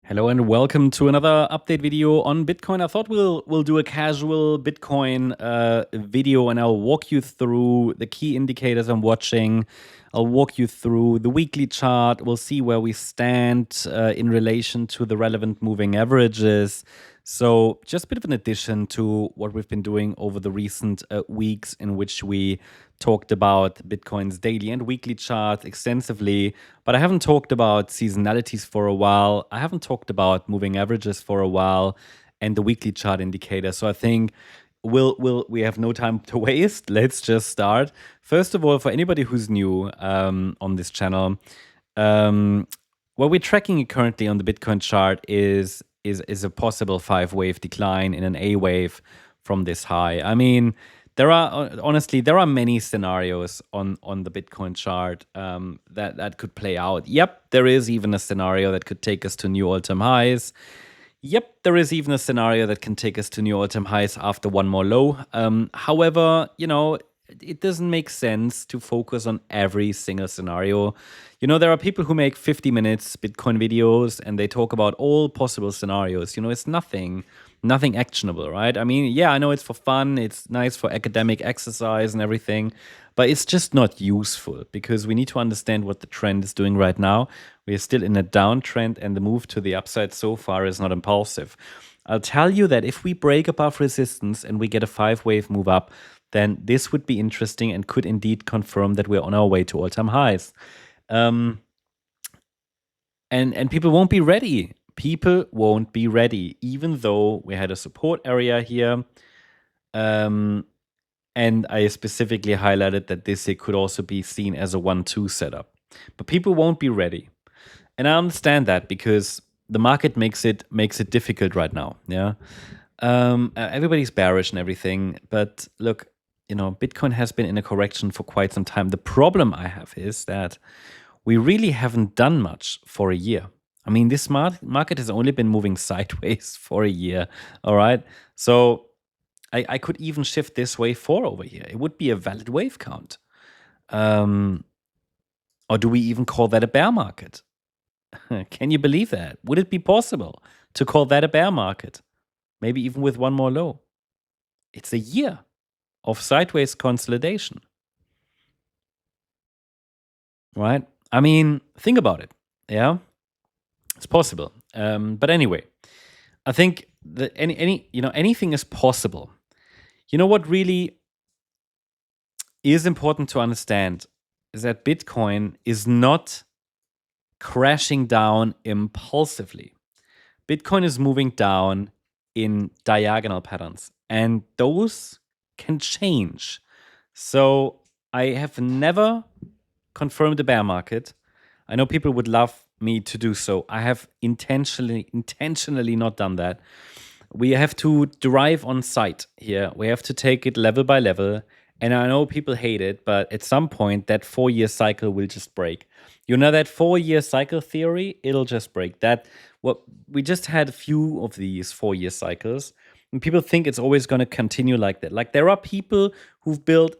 Hello and welcome to another update video on Bitcoin. I thought we'll do a casual Bitcoin video, and I'll walk you through the key indicators I'm watching. I'll walk you through the weekly chart. We'll see where we stand in relation to the relevant moving averages. So just a bit of an addition to what we've been doing over the recent weeks, in which we talked about Bitcoin's daily and weekly charts extensively, but I haven't talked about seasonalities for a while. I haven't talked about moving averages for a while and the weekly chart indicator. So I think we have no time to waste. Let's just start. First of all, for anybody who's new on this channel, what we're tracking currently on the Bitcoin chart is a possible 5-wave decline in an A wave from this high. I mean, there are many scenarios on the Bitcoin chart that could play out. Yep, there is even a scenario that could take us to new all-time highs. Yep, there is even a scenario that can take us to new all-time highs after one more low. However, it doesn't make sense to focus on every single scenario. There are people who make 50 minutes Bitcoin videos and they talk about all possible scenarios. It's nothing actionable, right? I mean, yeah, I know it's for fun. It's nice for academic exercise and everything, but it's just not useful because we need to understand what the trend is doing right now. We are still in a downtrend and the move to the upside so far is not impulsive. I'll tell you that if we break above resistance and we get a 5-wave move up, then this would be interesting and could indeed confirm that we're on our way to all-time highs. And people won't be ready. People won't be ready, even though we had a support area here. And I specifically highlighted that this here could also be seen as a 1-2 setup. But people won't be ready. And I understand that because the market makes it difficult right now. Yeah. Everybody's bearish and everything. But look, Bitcoin has been in a correction for quite some time. The problem I have is that we really haven't done much for a year. I mean, this market has only been moving sideways for a year. All right. So I could even shift this wave 4 over here. It would be a valid wave count. Or do we even call that a bear market? Can you believe that? Would it be possible to call that a bear market? Maybe even with one more low. It's a year of sideways consolidation. Right? I mean, think about it. Yeah, it's possible. But anyway, I think that anything is possible. What really is important to understand is that Bitcoin is not crashing down impulsively. Bitcoin is moving down in diagonal patterns, and those can change. So I have never confirmed a bear market. I know people would love me to do so. I have intentionally not done that. We have to derive on sight here. We have to take it level by level. And I know people hate it, but at some point that 4-year cycle will just break. That 4-year cycle theory, it'll just break. We just had a few of these 4-year cycles, and people think it's always going to continue like that. Like, there are people who've built,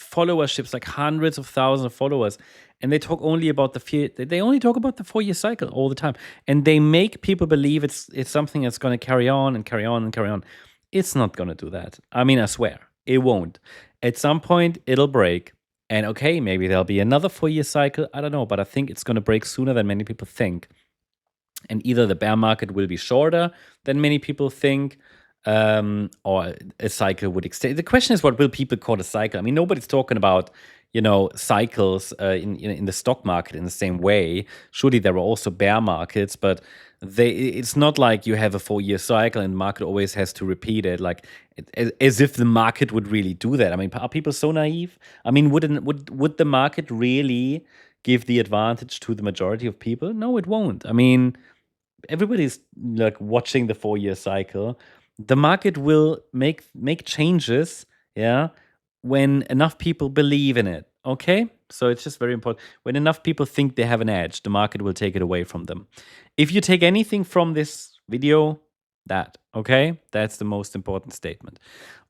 followerships, like hundreds of thousands of followers, and they talk only about they only talk about the 4-year cycle all the time, and they make people believe it's something that's going to carry on and carry on and carry on. It's not going to do that. I mean, I swear. It won't. At some point, it'll break. And okay, maybe there'll be another 4-year cycle. I don't know, but I think it's going to break sooner than many people think. And either the bear market will be shorter than many people think, or a cycle would extend. The question is, what will people call a cycle? I mean, nobody's talking about, cycles in the stock market in the same way. Surely there are also bear markets, but it's not like you have a 4-year cycle and the market always has to repeat it, like as if the market would really do that. I mean, are people so naive? I mean, would the market really give the advantage to the majority of people? No, it won't. I mean, everybody's like watching the 4-year cycle. The market will make changes, yeah, when enough people believe in it. Okay, so it's just very important. When enough people think they have an edge, the market will take it away from them. If you take anything from this video, that's the most important statement.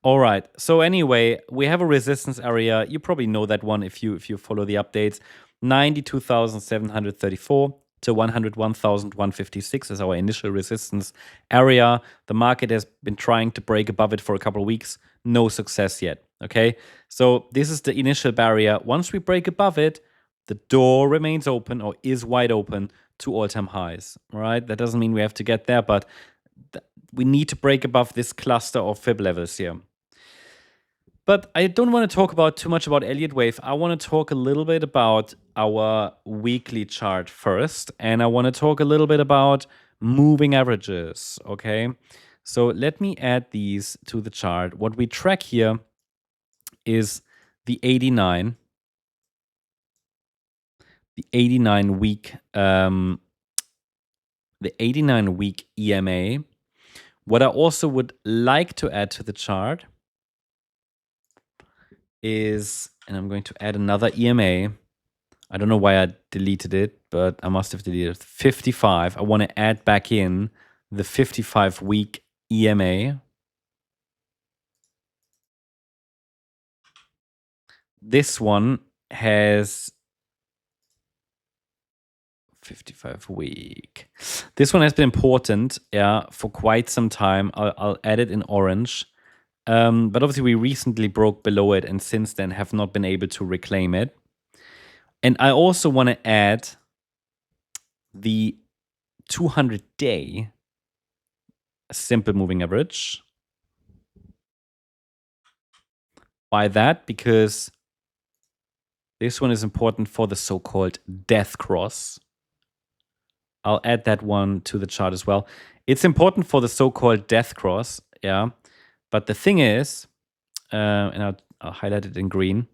All right, so anyway, we have a resistance area. You probably know that one if you follow the updates. 92,734. to 101,156 as our initial resistance area. The market has been trying to break above it for a couple of weeks. No success yet. Okay, so this is the initial barrier. Once we break above it, the door remains open or is wide open to all-time highs. All right, that doesn't mean we have to get there, but we need to break above this cluster of fib levels here. But I don't want to talk about too much about Elliott Wave. I want to talk a little bit about our weekly chart first, and I want to talk a little bit about moving averages. Okay, so let me add these to the chart. What we track here is the 89 week the 89 week EMA. What I also would like to add to the chart is, and I'm going to add another EMA. I don't know why I deleted it, but I must have deleted 55. I want to add back in the 55 week EMA. This one has 55 week. This one has been important, yeah, for quite some time. I'll add it in orange. But obviously we recently broke below it and since then have not been able to reclaim it. And I also want to add the 200-day simple moving average. Why that? Because this one is important for the so-called death cross. I'll add that one to the chart as well. It's important for the so-called death cross, yeah. But the thing is, and I'll highlight it in green.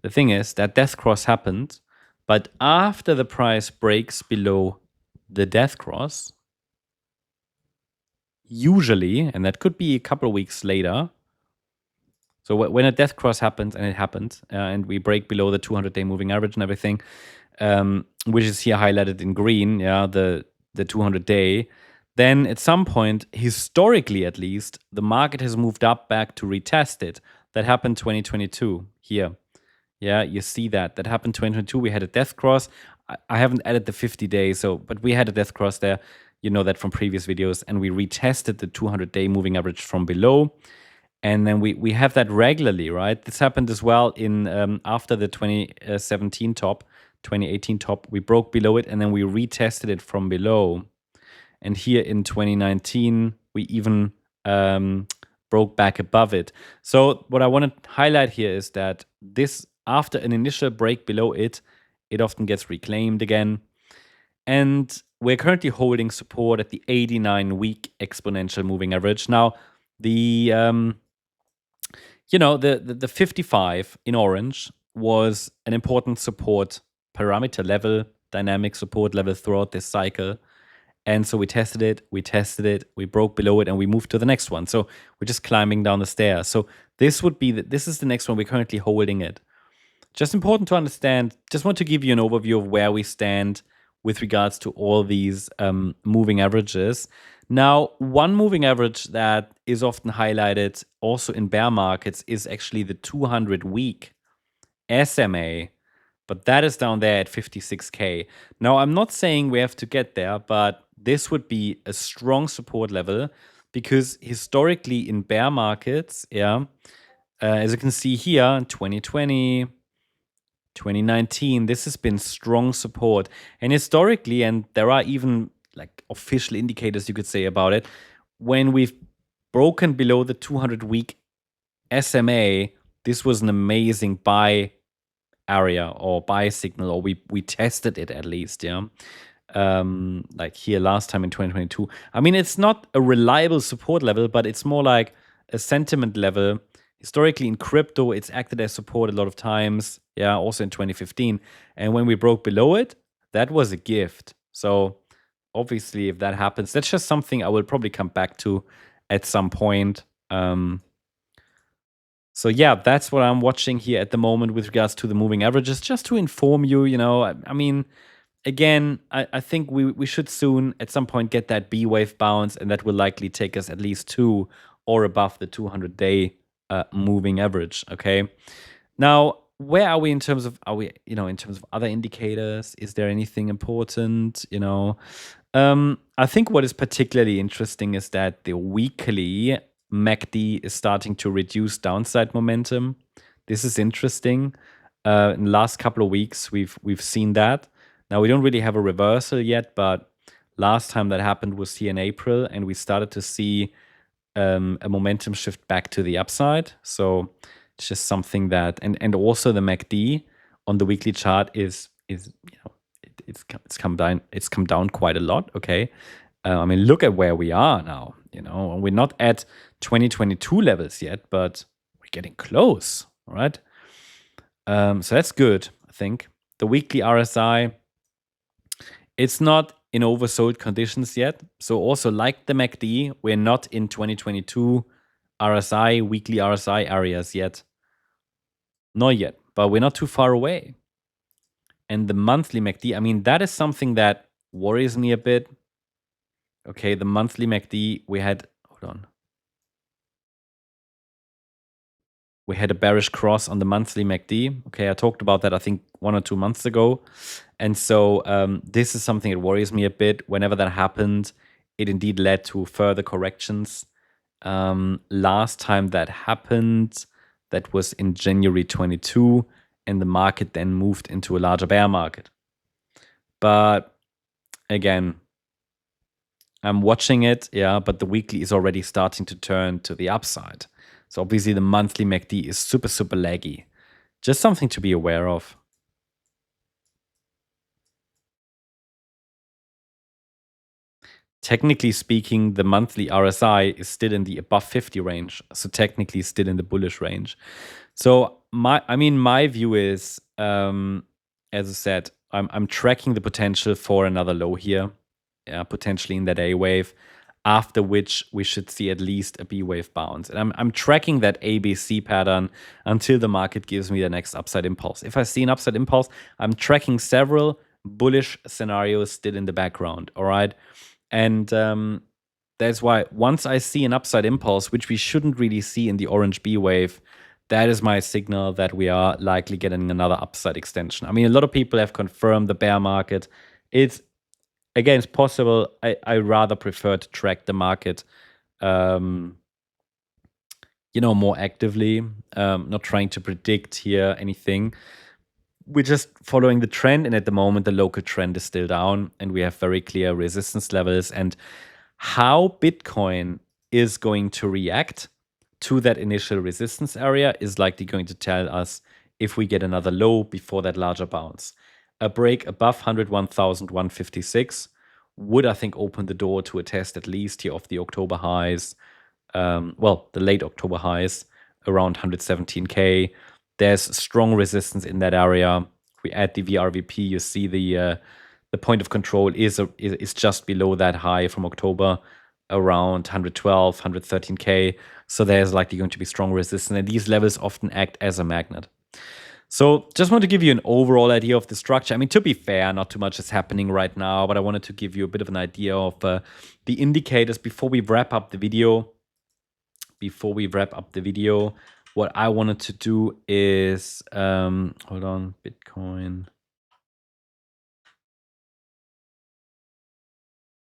The thing is that death cross happened, but after the price breaks below the death cross, usually, and that could be a couple of weeks later. So when a death cross happens, and it happened, and we break below the 200-day moving average and everything, which is here highlighted in green, yeah, the 200-day, then at some point, historically at least, the market has moved up back to retest it. That happened 2022 here. Yeah, you see that. That happened 2022. We had a death cross. I haven't added the 50 days, but we had a death cross there. You know that from previous videos. And we retested the 200-day moving average from below. And then we have that regularly, right? This happened as well in after the 2017 top, 2018 top. We broke below it and then we retested it from below. And here in 2019, we even broke back above it. So what I want to highlight here is that this, after an initial break below it, it often gets reclaimed again. And we're currently holding support at the 89-week exponential moving average. Now, the 55 in orange was an important support parameter level, dynamic support level throughout this cycle. And so we tested it, we broke below it, and we moved to the next one. So we're just climbing down the stairs. So this would be, this is the next one. We're currently holding it. Just important to understand, just want to give you an overview of where we stand with regards to all these moving averages. Now, one moving average that is often highlighted also in bear markets is actually the 200-week SMA, but that is down there at 56K. Now, I'm not saying we have to get there, but this would be a strong support level because historically in bear markets, yeah, as you can see here in 2020, 2019, this has been strong support. And historically, and there are even like official indicators you could say about it, when we've broken below the 200-week SMA, this was an amazing buy area or buy signal, or we tested it at least, yeah. Like here last time in 2022. I mean, it's not a reliable support level, but it's more like a sentiment level. Historically in crypto, it's acted as support a lot of times. Yeah, also in 2015. And when we broke below it, that was a gift. So obviously, if that happens, that's just something I will probably come back to at some point. So yeah, that's what I'm watching here at the moment with regards to the moving averages, just to inform you, I mean, again, I think we should soon at some point get that B wave bounce, and that will likely take us at least to or above the 200-day moving average, okay? Now, where are we in terms of, in terms of other indicators? Is there anything important? I think what is particularly interesting is that the weekly MACD is starting to reduce downside momentum. This is interesting. In the last couple of weeks, we've seen that. Now we don't really have a reversal yet, but last time that happened was here in April, and we started to see a momentum shift back to the upside. So it's just something that, and also the MACD on the weekly chart is it's come down quite a lot. Okay, I mean, look at where we are now. We're not at 2022 levels yet, but we're getting close. All right, so that's good. I think the weekly RSI, it's not in oversold conditions yet. So also like the MACD, we're not in 2022 RSI, weekly RSI areas yet. Not yet, but we're not too far away. And the monthly MACD, I mean, that is something that worries me a bit. Okay, the monthly MACD, we had a bearish cross on the monthly MACD. Okay, I talked about that, I think, 1 or 2 months ago. And so this is something that worries me a bit. Whenever that happened, it indeed led to further corrections. Last time that happened, that was in January 22, and the market then moved into a larger bear market. But again, I'm watching it, yeah, but the weekly is already starting to turn to the upside. So obviously the monthly MACD is super, super laggy. Just something to be aware of. Technically speaking, the monthly RSI is still in the above 50 range. So technically still in the bullish range. So my view is, as I said, I'm tracking the potential for another low here, yeah, potentially in that A wave, after which we should see at least a B wave bounce. And I'm tracking that ABC pattern until the market gives me the next upside impulse. If I see an upside impulse, I'm tracking several bullish scenarios still in the background. All right. And that's why once I see an upside impulse, which we shouldn't really see in the orange B wave, that is my signal that we are likely getting another upside extension. I mean, a lot of people have confirmed the bear market. It's possible. I rather prefer to track the market, more actively, not trying to predict here anything. We're just following the trend, and at the moment, the local trend is still down, and we have very clear resistance levels. And how Bitcoin is going to react to that initial resistance area is likely going to tell us if we get another low before that larger bounce. A break above 101,156 would, I think, open the door to a test at least here of the October highs, the late October highs around 117K. There's strong resistance in that area. If we add the VRVP, you see the point of control is just below that high from October, around 112, 113K. So there's likely going to be strong resistance, and these levels often act as a magnet. So just want to give you an overall idea of the structure. I mean, to be fair, not too much is happening right now, but I wanted to give you a bit of an idea of the indicators before we wrap up the video. What I wanted to do is, hold on, Bitcoin.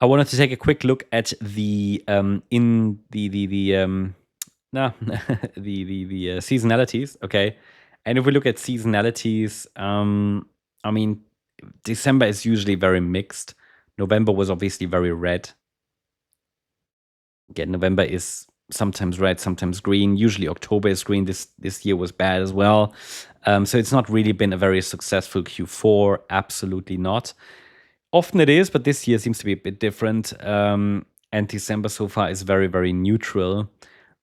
I wanted to take a quick look at the seasonalities, okay? And if we look at seasonalities, I mean, December is usually very mixed. November was obviously very red. Again, November is sometimes red, sometimes green. Usually October is green. This year was bad as well. So it's not really been a very successful Q4. Absolutely not. Often it is, but this year seems to be a bit different. And December so far is very, very neutral.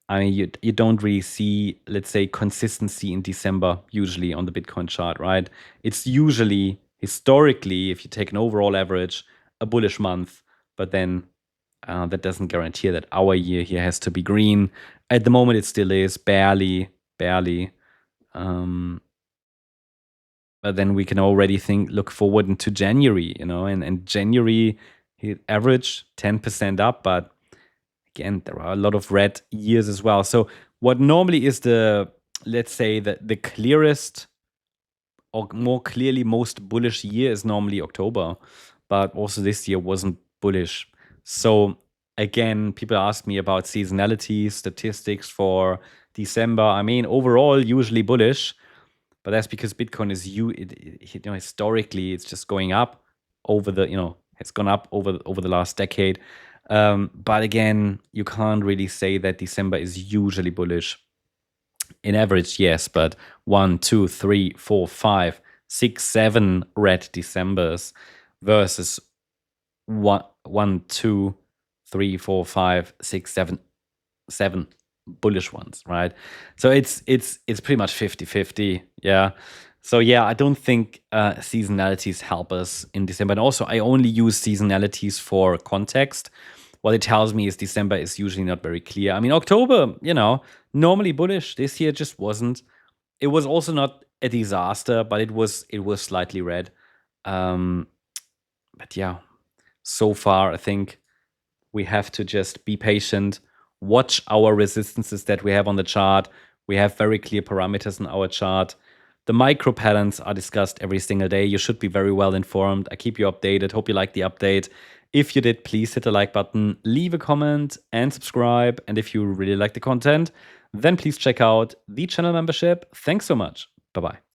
I mean, you don't really see, let's say, consistency in December usually on the Bitcoin chart, right? It's usually, historically, if you take an overall average, a bullish month, but then that doesn't guarantee that our year here has to be green. At the moment, it still is, barely. But then we can already look forward into January, and January average 10% up, but again, there are a lot of red years as well. So what normally is let's say the clearest or more clearly, most bullish year is normally October, but also this year wasn't bullish. So again, people ask me about seasonality statistics for December. I mean, overall, usually bullish, but that's because Bitcoin is historically it's just going up over the it's gone up over the last decade. But again, you can't really say that December is usually bullish. In average, yes, but 1, 2, 3, 4, 5, 6, 7 red Decembers versus 1, 2, 3, 4, 5, 6, 7 bullish ones, right? So it's pretty much 50-50. Yeah. So yeah, I don't think seasonalities help us in December. And also, I only use seasonalities for context. What it tells me is December is usually not very clear. I mean, October, normally bullish. This year just wasn't. It was also not a disaster, but it was slightly red. But yeah, so far I think we have to just be patient, watch our resistances that we have on the chart. We have very clear parameters in our chart. The micro patterns are discussed every single day. You should be very well informed. I keep you updated. Hope you liked the update. If you did, please hit the like button, leave a comment, and subscribe. And if you really like the content, then please check out the channel membership. Thanks so much. Bye-bye.